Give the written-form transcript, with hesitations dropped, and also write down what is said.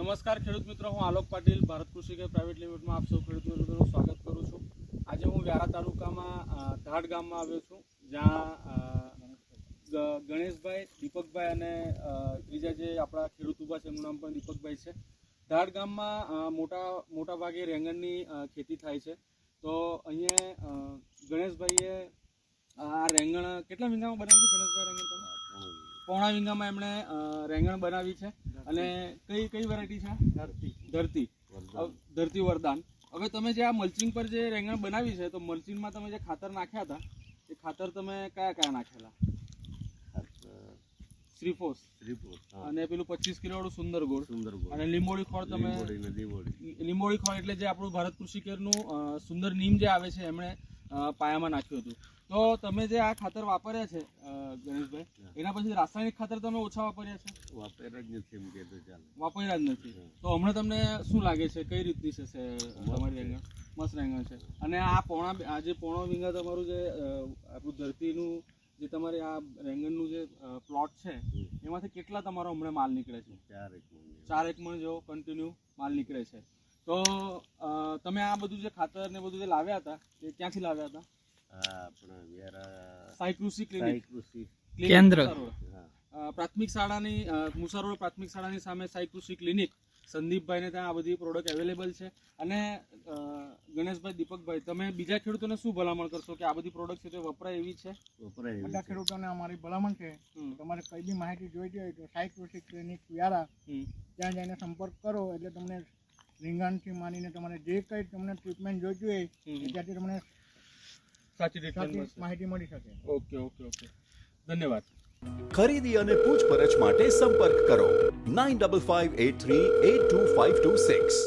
નમસ્કાર ખેડૂત મિત્રો, હું આલોક પાટીલ ભારત કૃષિ કેર પ્રાઇવેટ લિમિટેડમાં આપ સૌ ખેડૂત મિત્રોનું સ્વાગત કરું છું। આજે હું વ્યારા તાલુકામાં ધાડ ગામમાં આવ્યો છું, જ્યાં ગણેશભાઈ, દીપકભાઈ અને ત્રીજા જે આપણા ખેડૂત ઊભા છે એમનું નામ પણ દીપકભાઈ છે। ધાડ ગામમાં મોટા ભાગે રેંગણની ખેતી થાય છે। તો અહીંયા ગણેશભાઈએ આ રેંગણ કેટલા વીંગામાં બનાવ્યું છે? ગણેશભાઈ રેંગણ પોણા વીંગામાં એમણે રેંગણ બનાવી છે। અને કઈ વેરાયટી છે? ધરતી વરદાન। હવે તમે જે આ મલ્ચિંગ પર જે રેંગણ બનાવી છે, તો મલ્ચિંગમાં તમે જે ખાતર નાખ્યા હતા એ ખાતર તમે કયા નાખેલા? શ્રીફોસ અને પેલું 25 કિલો વાળું સુંદર ગોળ અને લીંબોળી ખોળ। તમે લીંબોળી ખોળ એટલે જે આપણું ભારત કૃષિ કેરનું સુંદર નીમ જે આવે છે એમણે પાયામાં નાખ્યું હતું। તો તમે જે આ ખાતર વાપર્યા છે ગણેશભાઈ, એના પછી રાસાયણિક ખાતર તમે ઓછા વાપર્યા છે? વાપર્યા જ નથી। તો હમણાં તમને શું લાગે છે, કઈ રીતની છે તમારી રેંગણ? મસ્ત રેંગણ છે। અને આ પોણો વીંગા તમારું જે આપણું ધરતીનું જે તમારી આ રેંગણનું જે પ્લોટ છે એમાંથી કેટલા તમારો હમણાં માલ નીકળે છે? 4 મણ જેવો કન્ટિન્યુ માલ નીકળે છે। તો તમે આ બધું જે ખાતર ને બધું જે લાવ્યા હતા એ ક્યાંથી લાવ્યા હતા? સાઈ કૃષિ ક્લિનિક કેન્દ્ર, પ્રાથમિક શાળાની મુસા રોડ પ્રાથમિક શાળાની સામે સાઈ કૃષિ ક્લિનિક, સંદીપભાઈને ત્યાં આ બધી પ્રોડક્ટ અવેલેબલ છે। અને ગણેશભાઈ, દીપકભાઈ, તમે બીજા ખેડૂતોને શું ભલામણ કરશો કે આ બધી પ્રોડક્ટ છે તે વપરાય એવી છે? બધા ખેડૂતોને અમારી ભલામણ છે, તમારે કઈ બી માહિતી જોઈતી હોય તો સાઈ કૃષિ ક્લિનિક વ્યારા ત્યાં જઈને સંપર્ક કરો, એટલે તમને રીંગણથી માંડીને તમારે જે કંઈ તમને ટ્રીટમેન્ટ જોઈતી હોય ત્યાંથી તમને સાચી માહિતી મળી શકે। ઓકે, ધન્યવાદ। ખરીદી અને પૂછપરછ માટે સંપર્ક કરો 9558382526।